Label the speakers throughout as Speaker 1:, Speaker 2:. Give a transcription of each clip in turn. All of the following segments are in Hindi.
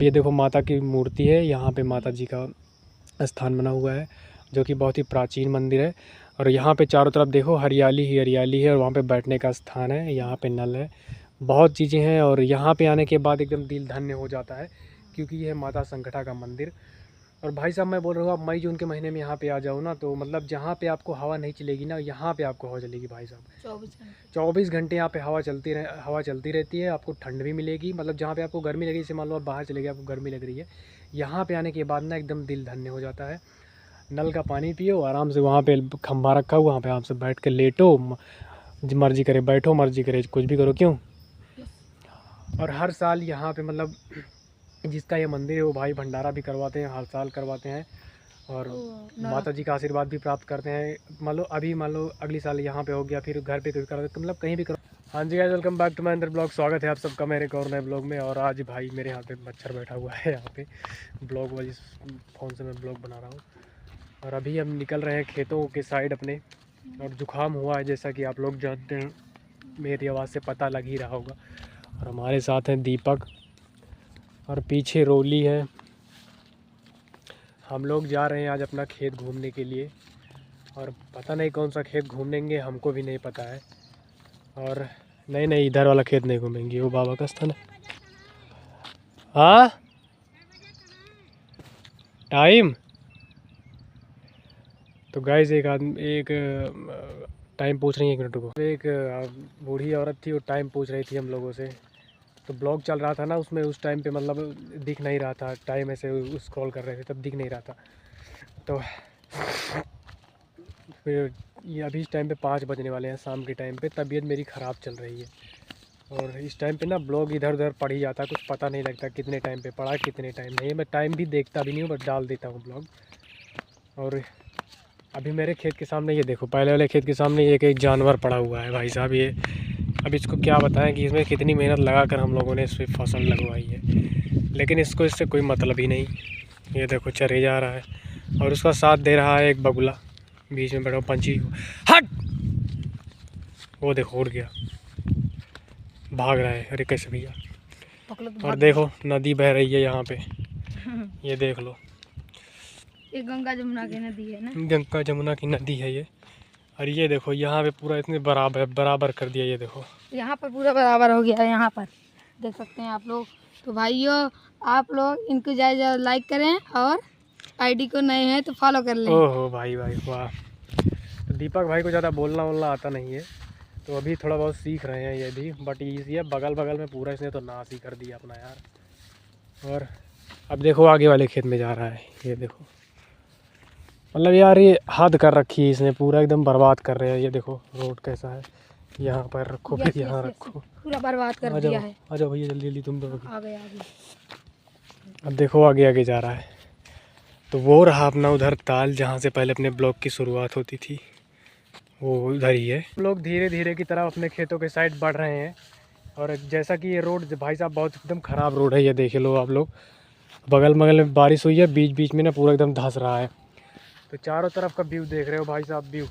Speaker 1: ये देखो माता की मूर्ति है, यहाँ पे माता जी का स्थान बना हुआ है जो कि बहुत ही प्राचीन मंदिर है। और यहाँ पे चारों तरफ देखो हरियाली ही हरियाली है और वहाँ पे बैठने का स्थान है, यहाँ पे नल है, बहुत चीज़ें हैं। और यहाँ पे आने के बाद एकदम दिल धन्य हो जाता है क्योंकि ये है माता संकटा का मंदिर। और भाई साहब मैं बोल रहा हूँ आप मई जून के महीने में यहाँ पे आ जाओ ना, तो मतलब जहाँ पे आपको हवा नहीं चलेगी ना, यहाँ पे आपको हवा चलेगी भाई साहब। 24 घंटे यहाँ पे हवा चलती रहती है। आपको ठंड भी मिलेगी, मतलब जहाँ पे आपको गर्मी लगी, जैसे मान लो आप बाहर चले गए आपको गर्मी लग रही है, यहाँ पे आने के बाद ना एकदम दिल धन्य हो जाता है। नल का पानी पियो आराम से, वहाँ पे खंभा रखा हुआ, वहाँ पे आराम से बैठ के लेटो, मर्जी करे बैठो, मर्जी करे कुछ भी करो, क्यों। और हर साल यहाँ पे मतलब जिसका ये मंदिर है वो भाई भंडारा भी करवाते हैं, हर साल करवाते हैं। और माता जी का आशीर्वाद भी प्राप्त करते हैं। मान लो अगली साल यहाँ पे हो गया, फिर घर पे कभी करो, मतलब कहीं भी करो। हाँ जी guys, welcome back to my अंदर ब्लॉग। स्वागत है आप सबका मेरे एक और नए ब्लॉग में। और आज भाई मेरे यहाँ पे मच्छर बैठा हुआ है यहाँ पे ब्लॉग वाली फ़ोन से मैं ब्लॉग बना रहा हूँ। और अभी हम निकल रहे हैं खेतों के साइड अपने, और जुकाम हुआ है जैसा कि आप लोग जानते हैं, मेरी आवाज़ से पता लग ही रहा होगा। और हमारे साथ हैं दीपक और पीछे रोली है। हम लोग जा रहे हैं आज अपना खेत घूमने के लिए, और पता नहीं कौन सा खेत घूमेंगे, हमको भी नहीं पता है। और नहीं इधर वाला खेत नहीं घूमेंगे, वो बाबा का स्थान है। हाँ टाइम तो गाइस एक टाइम पूछ रही है, 1 मिनट रुको। एक बूढ़ी औरत थी, वो टाइम पूछ रही थी हम लोगों से, तो ब्लॉग चल रहा था ना उसमें, उस टाइम पे मतलब दिख नहीं रहा था टाइम, ऐसे स्क्रॉल कर रहे थे तब दिख नहीं रहा था। तो फिर ये अभी इस टाइम पे 5 बजने वाले हैं शाम के टाइम पे, तबीयत मेरी ख़राब चल रही है। और इस टाइम पे ना ब्लॉग इधर उधर पड़ ही जाता है, कुछ पता नहीं लगता कितने टाइम पे पड़ा कितने टाइम नहीं। मैं टाइम भी देखता भी नहीं हूँ, बस डाल देता हूँ ब्लॉग। और अभी मेरे खेत के सामने ये देखो, पहले वाले खेत के सामने एक जानवर पड़ा हुआ है भाई साहब। ये अब इसको क्या बताएं कि इसमें कितनी मेहनत लगा कर हम लोगों ने इस पर फसल लगवाई है, लेकिन इसको इससे कोई मतलब ही नहीं। ये देखो चरे जा रहा है, और उसका साथ दे रहा है एक बगुला, बीच में बैठा पंछी। हट, वो देखो उड़ गया, भाग रहा है। अरे कैसे भैया। और देखो नदी बह रही है यहाँ पे, ये देख लो,
Speaker 2: ये गंगा जमुना की नदी है ना,
Speaker 1: गंगा जमुना की नदी है ये। और ये देखो यहाँ पे पूरा इतने बराबर कर दिया, ये देखो
Speaker 2: यहाँ पर पूरा बराबर हो गया है, यहाँ पर देख सकते हैं आप लोग। तो भाइयों आप लोग इनको ज़्यादा लाइक करें, और आईडी को नए हैं तो फॉलो कर लें।
Speaker 1: ओहो भाई वाह। तो दीपक भाई को ज़्यादा बोलना आता नहीं है, तो अभी थोड़ा बहुत सीख रहे हैं ये भी, बट ईजी है। बगल में पूरा इसने तो नाश ही कर दिया अपना यार। और अब देखो आगे वाले खेत में जा रहा है, ये देखो, मतलब यार ये हद कर रखी है इसने, पूरा एकदम बर्बाद कर रहे हैं। ये देखो रोड कैसा है, यहाँ पर रखो, फिर यहाँ रखो,
Speaker 2: पूरा बर्बाद कर दिया है।
Speaker 1: आ जाओ भैया जल्दी तुम तो
Speaker 2: आ गए।
Speaker 1: अब देखो आगे जा रहा है। तो वो रहा अपना उधर ताल, जहाँ से पहले अपने ब्लॉग की शुरुआत होती थी, वो उधर ही है। हम लोग धीरे धीरे की तरफ अपने खेतों के साइड बढ़ रहे हैं। और जैसा कि ये रोड भाई साहब बहुत एकदम ख़राब रोड है, ये देख लो आप लोग, बगल में बारिश हुई है, बीच बीच में ना पूरा एकदम धंस रहा है। तो चारों तरफ का व्यू देख रहे हो भाई साहब, व्यू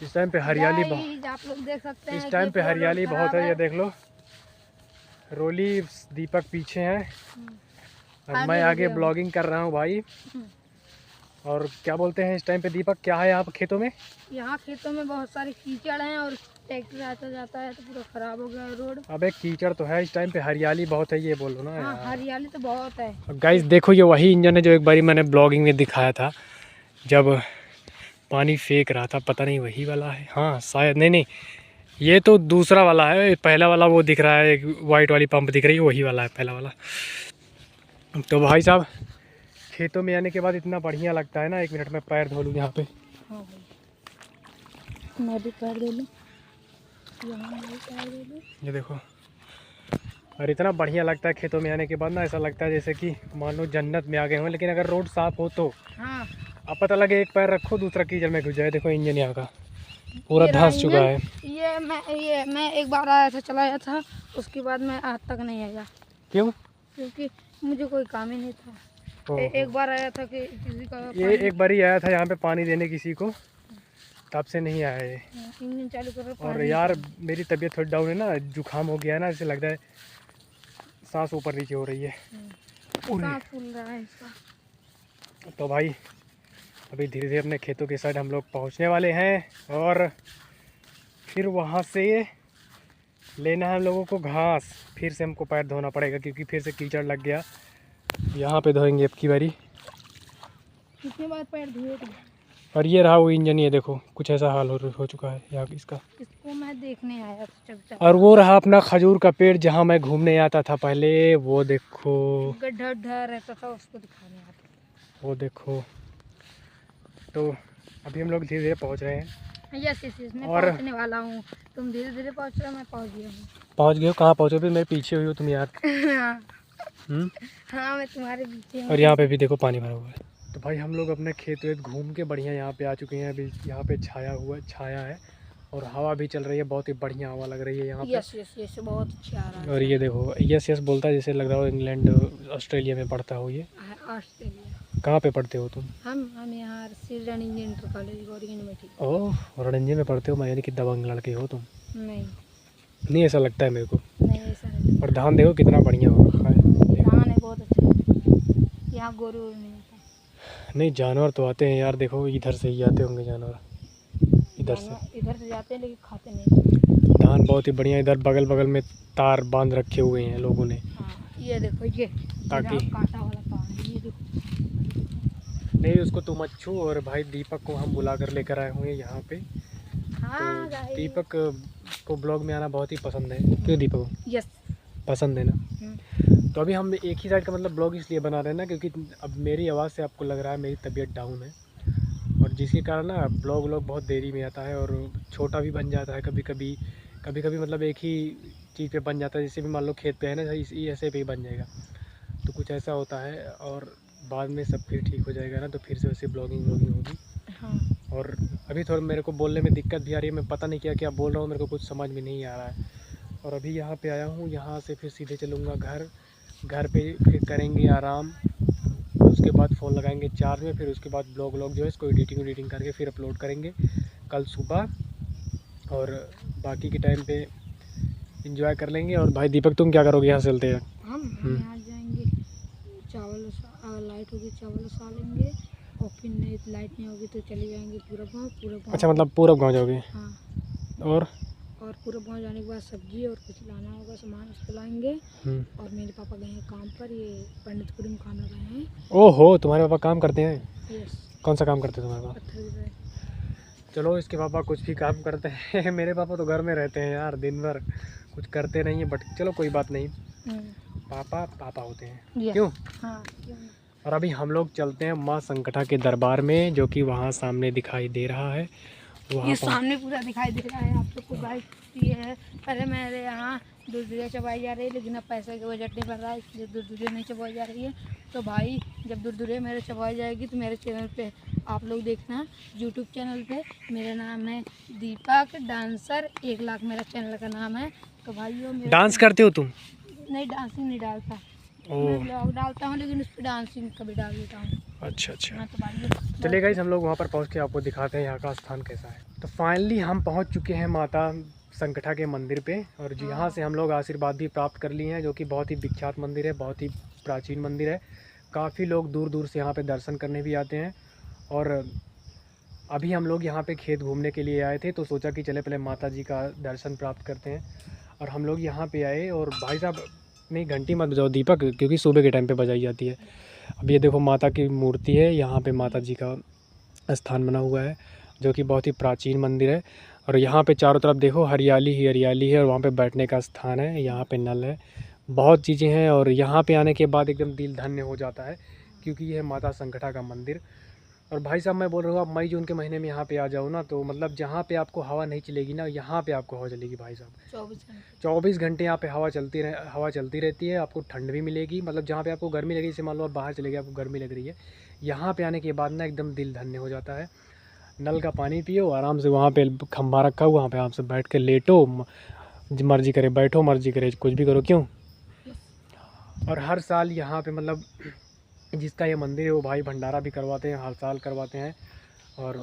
Speaker 1: इस टाइम पे हरियाली
Speaker 2: आप लोग देख सकते हैं,
Speaker 1: इस टाइम पे हरियाली बहुत है। ये देख लो, रोली दीपक पीछे हैं और मैं आगे ब्लॉगिंग कर रहा हूँ भाई। और क्या बोलते हैं इस टाइम पे दीपक, क्या है यहाँ पे खेतों में?
Speaker 2: यहाँ खेतों में बहुत सारे कीचड़ हैं, और ट्रैक्टर आता जाता है तो पूरा खराब हो गया रोड।
Speaker 1: अबे कीचड़ तो है, इस टाइम पे हरियाली बहुत है, ये बोलो ना।
Speaker 2: हाँ हरियाली तो बहुत है।
Speaker 1: गाइस देखो, ये वही इंजन है जो एक बारी मैंने ब्लॉगिंग में दिखाया था, जब पानी फेंक रहा था। पता नहीं वही वाला है, हाँ शायद, नहीं ये तो दूसरा वाला है। पहला वाला वो दिख रहा है, एक वाइट वाली पंप दिख रही है, वही वाला है पहला वाला। तो भाई साहब खेतों में आने के बाद इतना बढ़िया लगता है ना। 1 मिनट में पैर धो लूँ यहाँ पे।
Speaker 2: हाँ भाई मैं भी पैर धो लूँ,
Speaker 1: ये देखो, और इतना बढ़िया लगता है खेतों में आने के बाद ना, ऐसा लगता है जैसे कि मान लो जन्नत में आ गए हों। लेकिन अगर रोड साफ हो तो
Speaker 2: हाँ,
Speaker 1: अब पता लगे एक पैर रखो दूसरा कीचड़ में घुस जाए। देखो इंजन यहाँ का पूरा धंस चुका है।
Speaker 2: ये मैं एक बार आया था, चलाया था, उसके बाद मैं आज तक नहीं आया।
Speaker 1: क्यों?
Speaker 2: क्योंकि मुझे कोई काम ही नहीं था। एक बार आया था कि किसी का
Speaker 1: ये एक बार ही आया था यहाँ पे पानी देने किसी को, तब से नहीं आया है।
Speaker 2: इंजन चालू कर।
Speaker 1: और यार मेरी तबीयत थोड़ी डाउन है ना, जुकाम हो गया है ना, ऐसे लगता है सांस ऊपर नीचे हो रही है।
Speaker 2: सांस फूल रहा है इसका।
Speaker 1: तो भाई अभी धीरे धीरे अपने खेतों के साइड हम लोग पहुंचने वाले हैं और फिर वहां से लेना है हम लोगों को घास। फिर से हमको पैर धोना पड़ेगा क्योंकि फिर से कीचड़ लग गया। यहाँ पे धोएंगे अब की बारी।
Speaker 2: कितनी बार पैर धोए थे?
Speaker 1: और ये रहा वो इंजन, ये देखो कुछ ऐसा हाल हो चुका है यहाँ इसका।
Speaker 2: इसको मैं देखने आया था चुपचाप।
Speaker 1: और वो रहा अपना खजूर का पेड़ जहाँ मैं घूमने आता था पहले, वो देखो।
Speaker 2: गड्ढा गड्ढा रहता था उसको दिखाने आता था।
Speaker 1: वो देखो। तो अभी हम लोग धीरे धीरे पहुँच रहे हैं।
Speaker 2: यस यस यस, मैं
Speaker 1: और
Speaker 2: पहुंचने वाला हूँ। तुम धीरे धीरे पहुंच रहे हो, मैं पहुंच गया हूँ।
Speaker 1: पहुँच गए हो? कहाँ पहुँचो? फिर मेरे पीछे हुई हो तुम यार।
Speaker 2: हाँ मैं तुम्हारे पीछे हूँ।
Speaker 1: और यहाँ पे भी देखो पानी भरा हुआ है। तो भाई हम लोग अपने खेत वेत घूम के बढ़िया यहाँ पे आ चुके हैं। अभी यहाँ पे छाया है और हवा भी चल रही है। बहुत ही बढ़िया हवा लग रही है यहाँ पे।
Speaker 2: यस यस यस, बहुत अच्छा आ रहा है।
Speaker 1: और ये देखो यस यस बोलता है जैसे लग रहा हो इंग्लैंड ऑस्ट्रेलिया में पढ़ता हो। ये
Speaker 2: ऑस्ट्रेलिया।
Speaker 1: कहाँ पे पढ़ते हो तुम?
Speaker 2: हम यहाँ श्री रणजी इंटर कॉलेज गौरीगंज में थी।
Speaker 1: ओह रणंजन में पढ़ते हो। मैं यानी कि दबंग लड़के हो तुम।
Speaker 2: नहीं
Speaker 1: ऐसा लगता है मेरे को।
Speaker 2: नहीं ऐसा नहीं।
Speaker 1: और धान देखो कितना बढ़िया हो रखा है।
Speaker 2: धान है बहुत अच्छा। यहाँ गोरू वोरू नहीं आता।
Speaker 1: नहीं जानवर तो आते हैं यार, देखो इधर से ही आते होंगे जानवर। इधर से
Speaker 2: जाते हैं लेकिन खाते नहीं।
Speaker 1: धान बहुत ही बढ़िया। इधर बगल बगल में तार बांध रखे हुए हैं लोगों ने।
Speaker 2: हाँ, ये देखो ये
Speaker 1: ताकि
Speaker 2: कांटा वाला तार है, ये देखो।
Speaker 1: नहीं उसको तुम अच्छू और भाई दीपक को हम बुला कर लेकर आए हुए हैं यहाँ पे।
Speaker 2: हाँ
Speaker 1: तो दीपक को ब्लॉग में आना बहुत ही पसंद है। क्यों दीपक को
Speaker 2: यस
Speaker 1: पसंद है ना? तो अभी हम एक ही साइड का मतलब ब्लॉग इसलिए बना रहे हैं ना क्योंकि अब मेरी आवाज़ से आपको लग रहा है मेरी तबीयत डाउन है और जिसके कारण ना ब्लॉग बहुत देरी में आता है और छोटा भी बन जाता है कभी कभी मतलब एक ही चीज़ पे बन जाता है। जैसे भी मान लो खेत पे है ना, इसी ऐसे पे ही बन जाएगा। तो कुछ ऐसा होता है और बाद में सब फिर ठीक हो जाएगा ना, तो फिर से वैसे ब्लॉगिंग होगी।
Speaker 2: हाँ।
Speaker 1: और अभी थोड़ा मेरे को बोलने में दिक्कत भी आ रही है। मैं पता नहीं क्या बोल रहा हूँ, मेरे को कुछ समझ में नहीं आ रहा है। और अभी यहाँ पे आया हूँ, यहाँ से फिर सीधे चलूँगा घर पे फिर करेंगे आराम। उसके बाद फ़ोन लगाएंगे चार्ज में। फिर उसके बाद ब्लॉग जो है इसको एडिटिंग करके फिर अपलोड करेंगे कल सुबह। और बाकी के टाइम पे एंजॉय कर लेंगे। और भाई दीपक तुम क्या करोगे? यहाँ चलते हैं
Speaker 2: हम यहाँ जाएंगे, चावल अगर लाइट होगी चावल उसालेंगे और फिर नहीं लाइट नहीं होगी तो चले जाएंगे पूरा गाँव।
Speaker 1: अच्छा मतलब पूरा गाँव जाओगे?
Speaker 2: हाँ।
Speaker 1: और
Speaker 2: पूरा गाँव जाने के बाद सब्जी और कुछ लाना होगा सामान उसको लाएंगे। और मेरे पापा गए हैं काम पर, ये पंडितपुरी में खाना गए हैं।
Speaker 1: ओहो तुम्हारे पापा काम करते हैं?
Speaker 2: यस।
Speaker 1: कौन सा काम करते हैं तुम्हारे पापा?
Speaker 2: पत्थर गिर रहे।
Speaker 1: चलो इसके पापा कुछ भी काम करते हैं। मेरे पापा तो घर में रहते हैं यार, दिन भर कुछ करते नहीं है। बट चलो कोई बात नहीं, पापा होते हैं। क्यों?
Speaker 2: हाँ क्यों।
Speaker 1: और अभी हम लोग चलते हैं माँ संकटा के दरबार में, जो कि वहाँ सामने दिखाई दे रहा है।
Speaker 2: ये सामने पूरा दिखाई दे रहा है आप लोग को भाई। ये है पहले मेरे यहाँ दूध चबाई जा रही है लेकिन अब पैसे की बजट नहीं बढ़ रहा है इसलिए दूध नहीं चबाई जा रही है। तो भाई जब दूध मेरे चबाई जाएगी तो मेरे चैनल पे आप लोग देखना, यूट्यूब चैनल पे मेरा नाम है दीपक डांसर 1 लाख मेरा चैनल का नाम है। तो भाई
Speaker 1: डांस करते हो तुम?
Speaker 2: नहीं डांसिंग नहीं डालता, मैं ब्लॉग डालता हूँ लेकिन उस पर डांसिंग कभी डाल देता हूँ।
Speaker 1: अच्छा।
Speaker 2: हाँ तो भाई
Speaker 1: चलिए गाइस हम लोग वहाँ पर पहुँच के आपको दिखाते हैं यहाँ का स्थान कैसा है। तो फाइनली हम पहुँच चुके हैं माता संकटा के मंदिर पे और यहाँ से हम लोग आशीर्वाद भी प्राप्त कर लिए हैं, जो कि बहुत ही विख्यात मंदिर है, बहुत ही प्राचीन मंदिर है। काफ़ी लोग दूर दूर से यहाँ पे दर्शन करने भी आते हैं। और अभी हम लोग यहाँ पे खेत घूमने के लिए आए थे तो सोचा कि चले पहले माता जी का दर्शन प्राप्त करते हैं। और हम लोग यहाँ पे आए और भाई साहब नहीं घंटी मत बजाओ दीपक, क्योंकि सुबह के टाइम पे बजाई जाती है। अब ये देखो माता की मूर्ति है, यहाँ पे माता जी का स्थान बना हुआ है, जो कि बहुत ही प्राचीन मंदिर है। और यहाँ पे चारों तरफ देखो हरियाली ही हरियाली है और वहाँ पे बैठने का स्थान है, यहाँ पे नल है, बहुत चीज़ें हैं। और यहाँ पे आने के बाद एकदम दिल धन्य हो जाता है क्योंकि ये है माता संकटा का मंदिर। और भाई साहब मैं बोल रहा हूँ आप मई जून के महीने में यहाँ पे आ जाओ ना, तो मतलब जहाँ पे आपको हवा नहीं चलेगी ना, यहाँ पे आपको हवा चलेगी भाई साहब। 24 घंटे यहाँ पे हवा चलती रहती है। आपको ठंड भी मिलेगी, मतलब जहाँ पे आपको गर्मी लगी, जैसे मान लो आप बाहर चले गए आपको गर्मी लग रही है, यहाँ पे आने के बाद ना एकदम दिल धन्य हो जाता है। नल का पानी पियो आराम से, वहाँ पे खंभा रखा हुआ, वहाँ पे आराम से बैठ के लेटो, मर्जी करे बैठो, मर्जी करे कुछ भी करो। क्यों? और हर साल यहाँ पे मतलब जिसका ये मंदिर है वो भाई भंडारा भी करवाते हैं, हर साल करवाते हैं। और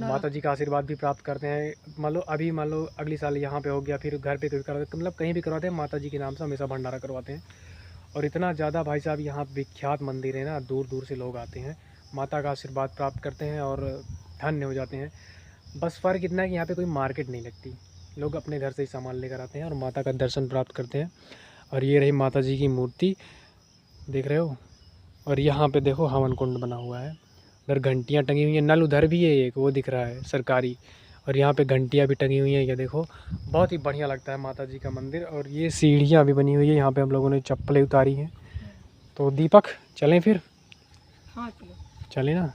Speaker 1: माता जी का आशीर्वाद भी प्राप्त करते हैं। मान लो अगली साल यहाँ पे हो गया, फिर घर पे कभी करवाते, मतलब कहीं भी करवाते हैं, माता जी के नाम से हमेशा भंडारा करवाते हैं। और इतना ज़्यादा भाई साहब यहाँ विख्यात मंदिर है ना, दूर दूर से लोग आते हैं, माता का आशीर्वाद प्राप्त करते हैं और धन्य हो जाते हैं। बस फ़र्क इतना है कि यहाँ पे कोई मार्केट नहीं लगती, लोग अपने घर से ही सामान लेकर आते हैं और माता का दर्शन प्राप्त करते हैं। और ये रही माता जी की मूर्ति, देख रहे हो। और यहाँ पे देखो हवन कुंड बना हुआ है, उधर घंटियाँ टंगी हुई हैं, नल उधर भी है एक, वो दिख रहा है सरकारी। और यहाँ पे घंटियाँ भी टंगी हुई हैं, ये देखो बहुत ही बढ़िया लगता है माता जी का मंदिर। और ये सीढ़ियाँ भी बनी हुई है, यहाँ पे हम लोगों ने चप्पलें उतारी हैं। तो दीपक चलें फिर?
Speaker 2: हाँ
Speaker 1: चलें ना।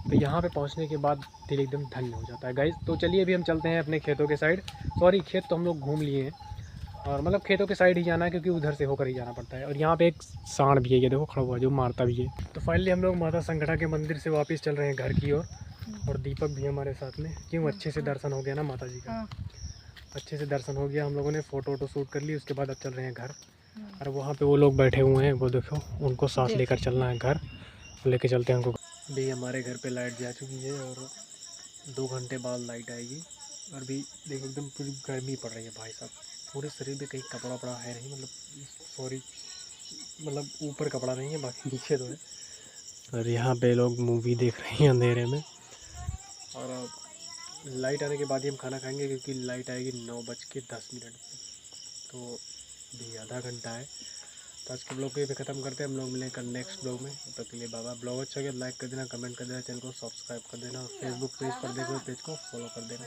Speaker 1: तो यहाँ पे पहुँचने के बाद दिल एकदम धन्य हो जाता है गाइस। तो चलिए अभी हम चलते हैं अपने खेतों के साइड। सॉरी, खेत तो हम लोग घूम लिए हैं, और मतलब खेतों के साइड ही जाना है क्योंकि उधर से होकर ही जाना पड़ता है। और यहाँ पे एक सांड भी है, ये देखो खड़ा हुआ, जो मारता भी है। तो फाइनली हम लोग माता संगठा के मंदिर से वापस चल रहे हैं घर की ओर, और दीपक भी हमारे साथ में। क्यों, अच्छे से दर्शन हो गया ना माता जी का?
Speaker 2: हाँ।
Speaker 1: अच्छे से दर्शन हो गया, हम लोगों ने फ़ोटो वोटो शूट कर ली, उसके बाद अब चल रहे हैं घर। और वहाँ पे वो लोग बैठे हुए हैं, वो देखो, उनको साथ लेकर चलना है घर, लेके चलते हैं उनको। अभी हमारे घर पे लाइट जा चुकी है और 2 घंटे बाद लाइट आएगी। और भी देखो एकदम पूरी गर्मी पड़ रही है भाई साहब, पूरे शरीर पे कहीं कपड़ा वपड़ा है नहीं, मतलब सॉरी, मतलब ऊपर कपड़ा नहीं है, बाकी नीचे तो है। और यहाँ पे लोग मूवी देख रहे हैं अंधेरे में। और अब लाइट आने के बाद ही हम खाना खाएंगे, क्योंकि लाइट आएगी 9:10 पे। तो भी आधा घंटा है। तो आज के ब्लॉग को ये पे ख़त्म करते हैं, हम लोग मिलेंगे नेक्स्ट ब्लॉग में। तब तक के लिए बाबा। ब्लॉग अच्छा लगे लाइक कर देना, कमेंट कर देना, चैनल को सब्सक्राइब कर देना, और फेसबुक पेज पर देखो पेज को फॉलो कर देना।